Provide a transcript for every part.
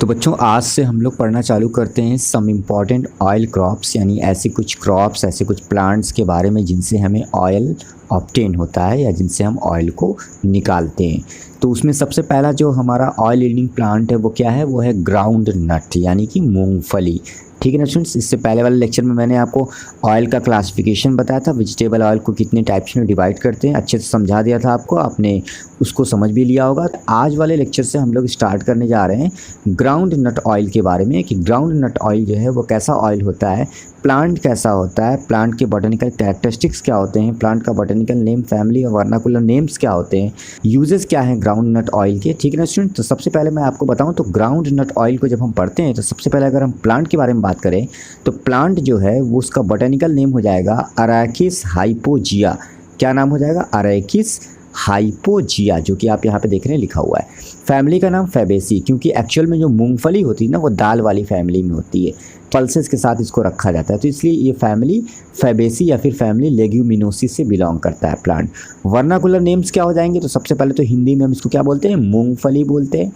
तो बच्चों आज से हम लोग पढ़ना चालू करते हैं सम इम्पॉर्टेंट ऑयल क्रॉप्स, यानी ऐसे कुछ क्रॉप्स, ऐसे कुछ प्लांट्स के बारे में जिनसे हमें ऑयल ऑब्टेन होता है या जिनसे हम ऑयल को निकालते हैं। तो उसमें सबसे पहला जो हमारा ऑयल यील्डिंग प्लांट है वो क्या है, वो है ग्राउंड नट यानी कि मूंगफली। ठीक है ना स्टूडेंट्स, इससे पहले वाले लेक्चर में मैंने आपको ऑयल का क्लासिफिकेशन बताया था, वेजिटेबल ऑयल को कितने टाइप्स में डिवाइड करते हैं, अच्छे से समझा दिया था आपको, आपने उसको समझ भी लिया होगा। तो आज वाले लेक्चर से हम लोग स्टार्ट करने जा रहे हैं ग्राउंड नट ऑयल के बारे में कि ग्राउंड नट ऑयल जो है वो कैसा ऑयल होता है, प्लांट कैसा होता है, प्लांट के बॉटनिकल कैरेक्टरिस्टिक्स क्या होते हैं, प्लांट का बॉटनिकल नेम, फैमिली और वर्नाकुलर नेम्स क्या होते हैं, यूजेस क्या हैं ग्राउंड नट ऑयल के। ठीक है ना स्टूडेंट, तो सबसे पहले मैं आपको बताऊं तो ग्राउंड नट ऑयल को जब हम पढ़ते हैं तो सबसे पहले अगर हम प्लांट के बारे में बात करें तो प्लांट जो है वो उसका बॉटनिकल नेम हो जाएगा अरैकिस हाइपोजिया। क्या नाम हो जाएगा? अरैकिस हाइपोजिया, जो कि आप यहाँ पे देख रहे हैं लिखा हुआ है। फैमिली का नाम फैबेसी, क्योंकि एक्चुअल में जो मूंगफली होती है ना वो दाल वाली फैमिली में होती है, पल्सेस के साथ इसको रखा जाता है, तो इसलिए ये फैमिली फैबेसी या फिर फैमिली लेग्यूमिनोसी से बिलोंग करता है प्लांट। वर्नाकुलर नेम्स क्या हो जाएंगे? तो सबसे पहले तो हिंदी में हम इसको क्या बोलते हैं, मूंगफली बोलते हैं।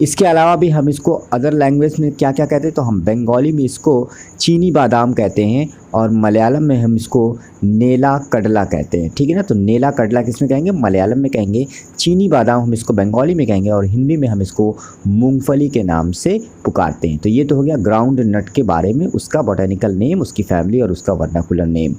इसके अलावा भी हम इसको अदर लैंग्वेज में क्या क्या कहते हैं, तो हम बंगाली में इसको चीनी बादाम कहते हैं और मलयालम में हम इसको नेला कडला कहते हैं। ठीक है ना, तो नेला कडला किस में कहेंगे? मलयालम में कहेंगे। चीनी बादाम हम इसको बंगाली में कहेंगे और हिंदी में हम इसको मूंगफली के नाम से पुकारते हैं। तो ये तो हो गया ग्राउंड नट के बारे में, उसका बॉटनिकल नेम, उसकी फैमिली और उसका वर्नाकुलर नेम।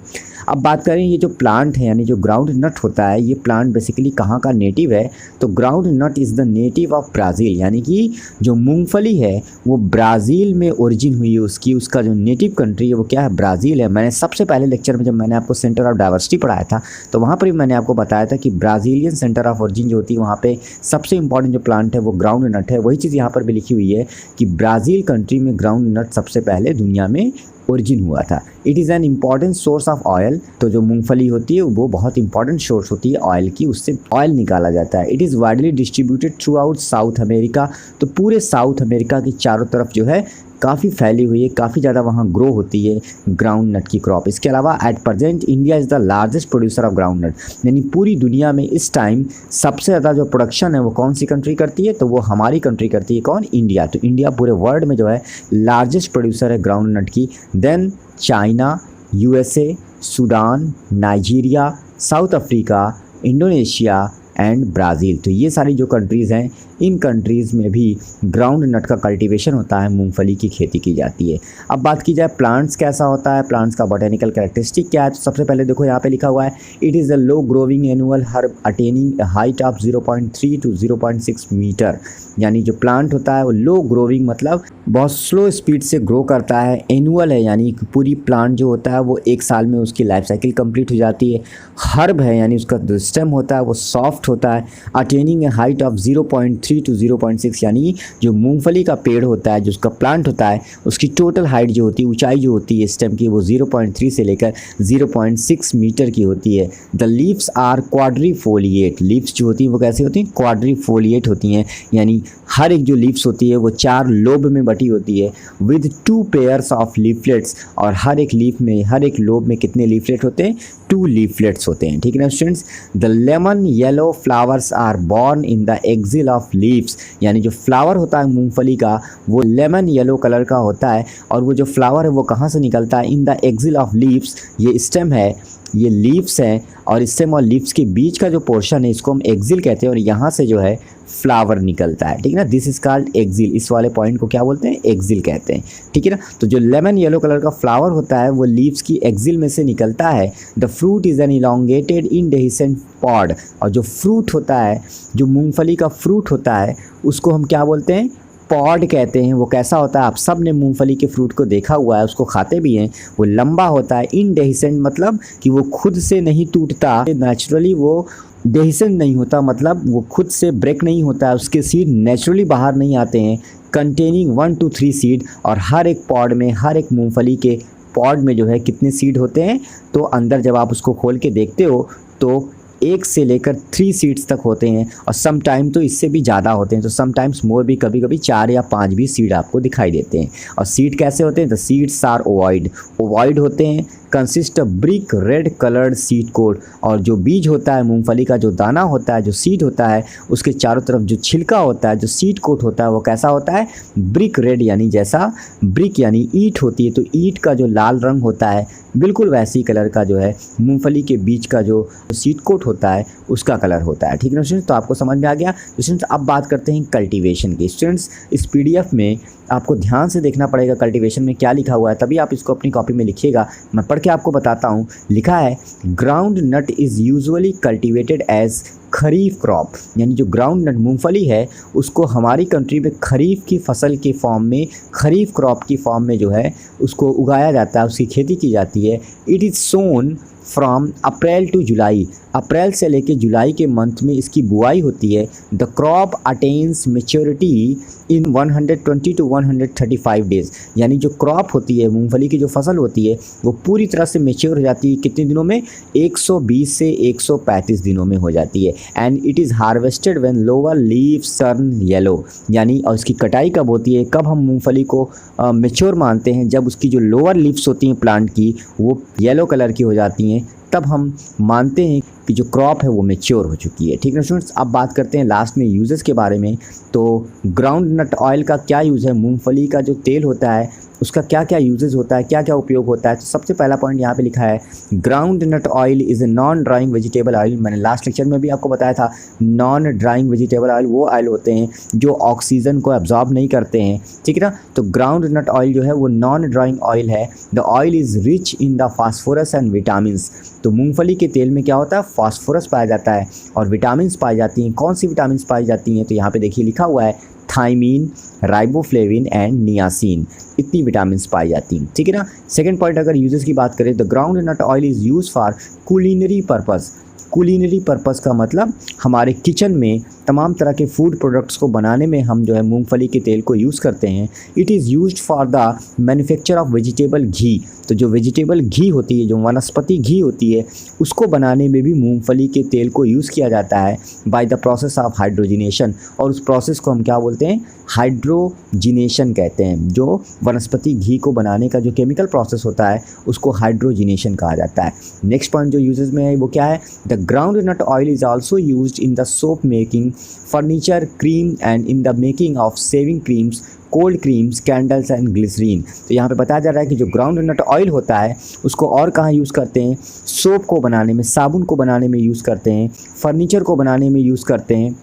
अब बात करें ये जो प्लांट है यानी जो ग्राउंड नट होता है, ये प्लांट बेसिकली कहाँ का नेटिव है? तो groundnut is the native of Brazil, यानी कि जो मूंगफली है वो ब्राज़ील में ओरिजिन हुई है उसकी, उसका जो नेटिव कंट्री है वो क्या है? ब्राज़ील है। मैंने सबसे पहले लेक्चर में जब मैंने आपको सेंटर ऑफ डाइवर्सिटी पढ़ाया था तो वहाँ पर भी मैंने आपको बताया था कि ब्राज़ीलियन सेंटर ऑफ ओरिजिन जो होती है वहाँ पे सबसे इंपॉर्टेंट जो प्लांट है वो ग्राउंड नट है। वही चीज़ यहाँ पर भी लिखी हुई है कि ब्राज़ील कंट्री में ग्राउंड नट सबसे पहले दुनिया में ओरिजिन हुआ था। It is an important source of oil, तो जो मूंगफली होती है वो बहुत इंपॉर्टेंट सोर्स होती है ऑयल की, उससे ऑयल निकाला जाता है। It is widely distributed through out south America, तो पूरे साउथ अमेरिका की चारों तरफ जो है काफ़ी फैली हुई है, काफ़ी ज़्यादा वहाँ ग्रो होती है ग्राउंड नट की क्रॉप। इसके अलावा at present India is the largest producer of groundnut, यानी पूरी दुनिया में इस टाइम सबसे ज़्यादा जो प्रोडक्शन है वो कौन सी कंट्री करती है? तो वो हमारी कंट्री करती है। कौन? इंडिया। तो इंडिया पूरे वर्ल्ड में जो है लार्जेस्ट प्रोड्यूसर है ग्राउंड नट की। Then China, USA, Sudan, Nigeria, South Africa, Indonesia and Brazil. तो ये सारी जो कंट्रीज़ हैं इन कंट्रीज़ में भी ग्राउंड नट का कल्टीवेशन होता है, मूंगफली की खेती की जाती है। अब बात की जाए प्लांट्स कैसा होता है, प्लांट्स का बॉटनिकल कैरेक्टरिस्टिक क्या है, तो सबसे पहले देखो यहाँ पे लिखा हुआ है it is a low growing annual herb attaining height of 0.3 to 0.6 metre. यानी जो प्लांट होता है वो लो ग्रोविंग मतलब बहुत स्लो स्पीड से ग्रो करता है। एनुअल है यानी पूरी प्लांट जो होता है वो एक साल में उसकी लाइफ साइकिल कंप्लीट हो जाती है। हर्ब है यानी उसका जो स्टेम होता है वो सॉफ्ट होता है। Attaining A height of 0.3 to 0.6, यानी जो मूंगफली का पेड़ होता है, जो उसका प्लांट होता है, उसकी टोटल हाइट जो होती है, ऊंचाई जो होती है स्टेम की, वो 0.3 से लेकर 0.6 मीटर की होती है। द लीव्स आर क्वाड्रीफोलिएट, लीव्स जो होती हैं वो कैसी होती हैं? क्वाड्रीफोलिएट होती हैं, यानी हर एक जो लीव्स होती है वो 4 लोब में बटी होती है। विद 2 पेयर्स ऑफ लीफलेट्स, और हर एक लीफ में, हर एक लोब में कितने लीफलेट होते हैं? 2 लीफलेट्स होते हैं। ठीक है ना students. The lemon yellow flowers are borne in the axil of leaves, यानी जो फ्लावर होता है मूंगफली का वो लेमन येलो कलर का होता है, और वो जो फ्लावर है वो कहाँ से निकलता है? इन द एक्सिल ऑफ लीव्स। ये स्टेम है, ये लीव्स हैं, और स्टेम और लीव्स के बीच का जो पोर्शन है इसको हम एक्सिल कहते हैं, और यहाँ से जो है फ्लावर निकलता है। ठीक है ना, दिस इज कॉल्ड एक्सिल। इस वाले पॉइंट को क्या बोलते हैं? एक्सिल कहते हैं। ठीक है ना, तो जो लेमन येलो कलर का फ्लावर होता है वो लीव्स की एक्सिल में से निकलता है। The fruit is an elongated indehiscent pod, और जो फ्रूट होता है, जो मूंगफली का फ्रूट होता है उसको हम क्या बोलते हैं? पॉड कहते हैं। वो कैसा होता है? आप सब ने मूंगफली के फ्रूट को देखा हुआ है, उसको खाते भी हैं। वो लंबा होता है। इनडेhiscent मतलब कि वो खुद से नहीं टूटता, नेचुरली वो डेhiscent नहीं होता, मतलब वो खुद से ब्रेक नहीं होता है, उसके सीड नेचुरली बाहर नहीं आते हैं। कंटेनिंग 1 to 3 सीड, और हर एक पॉड में, हर एक मूंगफली के पॉड में जो है कितने सीड होते हैं? तो अंदर जब आप उसको खोल के देखते हो तो 1 से लेकर 3 सीड्स तक होते हैं, और सम टाइम तो इससे भी ज़्यादा होते हैं, तो समटाइम्स मोर भी, कभी कभी 4 या 5 भी सीड आपको दिखाई देते हैं। और सीड कैसे होते हैं? The seeds are ovoid, ovoid होते हैं, consist of brick red coloured seed coat, और जो बीज होता है मूंगफली का, जो दाना होता है, जो सीड होता है, उसके चारों तरफ जो छिलका होता है, जो सीड कोट होता है, वो कैसा होता है? ब्रिक रेड, यानी जैसा ब्रिक यानी ईंट होती है तो ईंट का जो लाल रंग होता है बिल्कुल वैसी कलर का जो है मूंगफली के बीज का जो सीड कोट होता है उसका कलर होता है। ठीक है ना स्टूडेंट्स, तो आपको समझ में आ गया। तो स्टूडेंट्स अब बात करते हैं कल्टीवेशन की। स्टूडेंट्स इस पीडीएफ में आपको ध्यान से देखना पड़ेगा कल्टीवेशन में क्या लिखा हुआ है, तभी आप इसको अपनी कॉपी में लिखिएगा। मैं पढ़ के आपको बताता हूँ। लिखा है groundnut is usually cultivated as kharif crop, यानी जो ग्राउंड नट मूंगफली है उसको हमारी कंट्री में खरीफ की फसल के फॉर्म में, खरीफ क्रॉप की फॉर्म में जो है उसको उगाया जाता है, उसकी खेती की जाती है। It is sown from April to July, अप्रैल से लेकर जुलाई के मंथ में इसकी बुआई होती है। The crop attains maturity in 120 to 135 days, यानी जो क्रॉप होती है मूंगफली की जो फसल होती है वो पूरी तरह से मेच्योर हो जाती है कितने दिनों में? 120 से 135 दिनों में हो जाती है। And it is harvested when lower leaves turn yellow, यानी और इसकी कटाई कब होती है? कब हम मूंगफली को मेच्योर मानते हैं? जब उसकी जो लोअर लीव्स होती हैं प्लांट की वो येलो कलर की हो जाती हैं, तब हम मानते हैं कि जो क्रॉप है वो मेच्योर हो चुकी है। ठीक है स्टूडेंट्स, अब बात करते हैं लास्ट में यूजेस के बारे में। तो ग्राउंड नट ऑयल का क्या यूज़ है? मूंगफली का जो तेल होता है उसका क्या क्या यूजेस होता है, क्या क्या उपयोग होता है? तो सबसे पहला पॉइंट यहाँ पे लिखा है groundnut oil is a non drying vegetable oil. मैंने लास्ट लेक्चर में भी आपको बताया था नॉन ड्राइंग वेजिटेबल ऑयल वो ऑयल होते हैं जो ऑक्सीजन को एब्जॉर्ब नहीं करते हैं। ठीक है ना, तो ग्राउंड नट ऑयल जो है वो नॉन ड्राइंग ऑयल है। The oil is rich in the phosphorus and vitamins, तो मूंगफली के तेल में क्या होता है? फास्फोरस पाया जाता है और विटामिन्स पाई जाती हैं। कौन सी विटामिन्स पाई जाती हैं? तो यहाँ पे देखिए लिखा हुआ है थाइमीन, राइबोफ्लेविन एंड नियासिन, इतनी विटामिन्स पाई जाती हैं। ठीक है ना। सेकंड पॉइंट अगर यूजेस की बात करें, the groundnut oil is use for culinary purpose. Culinary purpose का मतलब हमारे किचन में तमाम तरह के फूड प्रोडक्ट्स को बनाने में हम जो है मूंगफली के तेल को यूज़ करते हैं। It is used for the manufacture of vegetable ghee, तो जो वेजिटेबल घी होती है, जो वनस्पति घी होती है, उसको बनाने में भी मूंगफली के तेल को यूज़ किया जाता है by the process of hydrogenation, और उस प्रोसेस को हम क्या बोलते हैं? हाइड्रोजिनेशन कहते हैं। जो वनस्पति घी को बनाने का जो केमिकल प्रोसेस होता है उसको हाइड्रोजिनेशन कहा जाता है। नेक्स्ट पॉइंट जो यूजेस में है वो क्या है? The groundnut oil is also used in the soap making, furniture, cream and in the making of shaving creams, cold creams, candles and glycerine. तो यहाँ पे बताया जा रहा है कि जो ग्राउंड नट ऑयल होता है उसको और कहाँ यूज़ करते हैं? सोप को बनाने में, साबुन को बनाने में यूज़ करते हैं, फर्नीचर को बनाने में यूज़ करते हैं,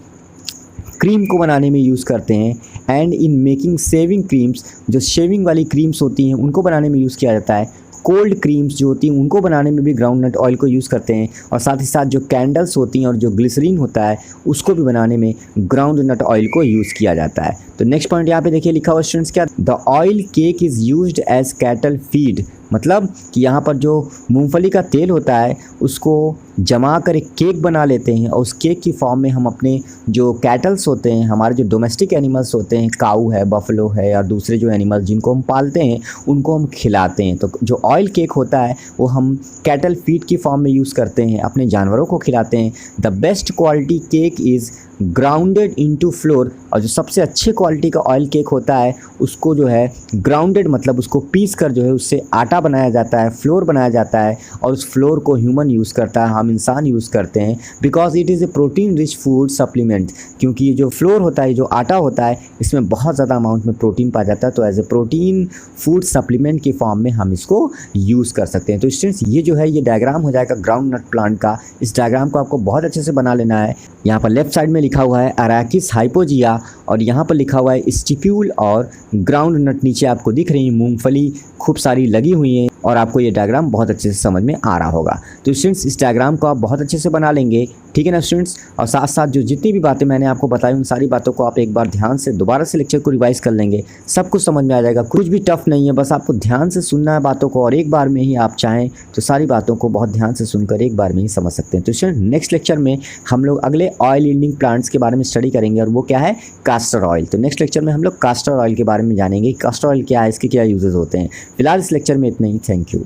क्रीम को बनाने में यूज़ करते हैं, and in making saving creams, जो शेविंग वाली क्रीम्स होती हैं उनको बनाने में यूज़ किया जाता है। कोल्ड क्रीम्स जो होती हैं उनको बनाने में भी ग्राउंड नट ऑयल को यूज़ करते हैं, और साथ ही साथ जो कैंडल्स होती हैं और जो ग्लिसरीन होता है उसको भी बनाने में ग्राउंड नट ऑयल को यूज़ किया जाता है। तो नेक्स्ट पॉइंट यहाँ पे देखिए लिखा हुआ स्टूडेंट्स क्या? The oil cake is used as cattle feed, मतलब कि यहाँ पर जो मूंगफली का तेल होता है उसको जमा कर एक केक बना लेते हैं, और उस केक की फॉर्म में हम अपने जो कैटल्स होते हैं, हमारे जो डोमेस्टिक एनिमल्स होते हैं, काऊ है, बफलो है या दूसरे जो एनिमल्स जिनको हम पालते हैं उनको हम खिलाते हैं। तो जो ऑयल केक होता है वो हम कैटल फीड की फॉर्म में यूज़ करते हैं, अपने जानवरों को खिलाते हैं। The best quality cake is grounded into floor, और जो सबसे अच्छे क्वालिटी का ऑयल केक होता है उसको जो है ग्राउंडेड मतलब उसको पीस कर जो है उससे आटा बनाया जाता है, फ्लोर बनाया जाता है, और उस फ्लोर को ह्यूमन यूज़ करता है, हम इंसान यूज़ करते हैं। Because it is a protein rich food supplement, क्योंकि ये जो फ्लोर होता है, जो आटा होता है, इसमें बहुत ज़्यादा अमाउंट में प्रोटीन पाया जाता है, तो as a protein food supplement की फॉर्म में हम इसको यूज़ कर सकते हैं। तो स्टूडेंट्स ये जो है ये डायग्राम हो जाएगा ग्राउंड नट प्लांट का। इस डायग्राम को आपको बहुत अच्छे से बना लेना है। यहाँ पर लेफ्ट साइड में लिखा हुआ है अराकिस हाइपोजिया, और यहाँ पर लिखा हुआ है स्टिप्यूल, और ग्राउंड नट नीचे आपको दिख रही है मूंगफली खूब सारी लगी हुई हैं, और आपको ये डायग्राम बहुत अच्छे से समझ में आ रहा होगा। तो स्टूडेंट्स इस डायग्राम को आप बहुत अच्छे से बना लेंगे, ठीक है ना स्टूडेंट्स। और साथ साथ जो जितनी भी बातें मैंने आपको बताई उन सारी बातों को आप एक बार ध्यान से दोबारा से लेक्चर को रिवाइज कर लेंगे, सब कुछ समझ में आ जाएगा। कुछ भी टफ नहीं है, बस आपको ध्यान से सुनना है बातों को, और एक बार में ही आप चाहें तो सारी बातों को बहुत ध्यान से सुनकर एक बार में ही समझ सकते हैं। तो स्टूडेंट नेक्स्ट लेक्चर में हम लोग अगले ऑयल यील्डिंग प्लांट्स के बारे में स्टडी करेंगे, और वो क्या है? Caster oil. तो नेक्स्ट लेक्चर में हम लोग कास्टर ऑयल के बारे में जानेंगे, कास्टर ऑयल क्या है, इसके क्या यूजेस होते हैं। फिलहाल इस लेक्चर में इतना ही। Thank you.